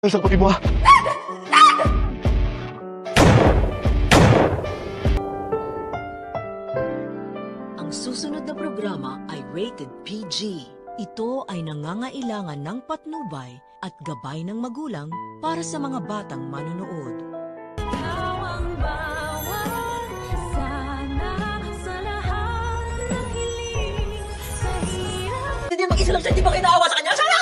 Sagutin mo ha. Ang susunod na programa ay rated PG. Ito ay nangangailangan ng patnubay at gabay ng magulang para sa mga batang manonood. Hindi mag-isa lang siya, hindi ba kinaawa sa kanya? Sana!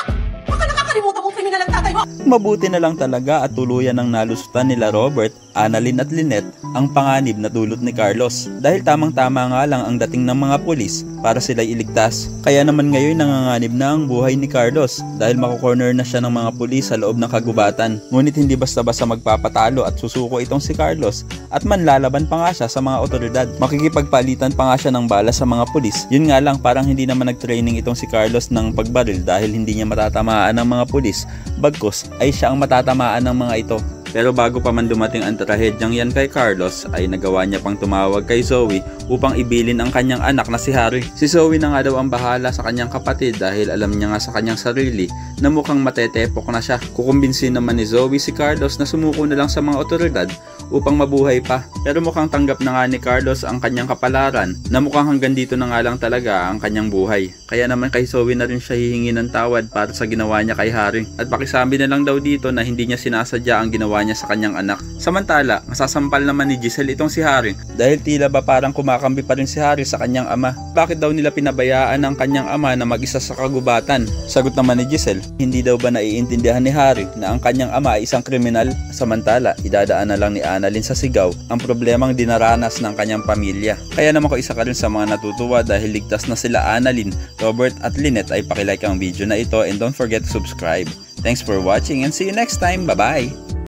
Baka nakakalimutan mong kriminal ang tatay mo! Mabuti na lang talaga at tuluyan ng nalusutan nila Robert, Annalyn at Lynette ang panganib na dulot ni Carlos dahil tamang-tama nga lang ang dating ng mga pulis para sila'y iligtas. Kaya naman ngayon nanganganib na ang buhay ni Carlos dahil makukorner na siya ng mga pulis sa loob ng kagubatan. Ngunit hindi basta-basta magpapatalo at susuko itong si Carlos at manlalaban pa nga siya sa mga otoridad. Makikipagpalitan pa nga siya ng bala sa mga pulis. Yun nga lang, parang hindi naman nag-training itong si Carlos ng pagbaril dahil hindi niya matatamaan ng mga pulis. Bagkus ay siya ang matatamaan ng mga ito. Pero bago pa man dumating ang trahedyang yan kay Carlos ay nagawa niya pang tumawag kay Zoe upang ibilin ang kanyang anak na si Harry. Si Zoe na nga daw ang bahala sa kanyang kapatid dahil alam niya nga sa kanyang sarili na mukhang matetepok na siya. Kukumbinsin naman ni Zoe si Carlos na sumuko na lang sa mga otoridad upang mabuhay pa. Pero mukhang tanggap na nga ni Carlos ang kanyang kapalaran na mukhang hanggang dito na nga lang talaga ang kanyang buhay. Kaya naman kay Zoe na rin siya hihingi ng tawad para sa ginawa niya kay Harry. At pakisabi na lang daw dito na hindi niya sinasadya ang ginawa niya sa kanyang anak. Samantala, masasampal naman ni Giselle itong si Harry dahil tila ba parang kumakampi pa rin si Harry sa kanyang ama. Bakit daw nila pinabayaan ang kanyang ama na mag-isa sa kagubatan? Sagot naman ni Giselle, hindi daw ba naiintindihan ni Harry na ang kanyang ama ay isang kriminal, samantala idadaan na lang ni Annalyn sa sigaw ang problemang dinaranas ng kanyang pamilya. Kaya naman ko isa ka rin sa mga natutuwa dahil ligtas na sila Annalyn, Robert at Lynette ay pakilike ang video na ito and don't forget to subscribe. Thanks for watching and see you next time. Bye bye!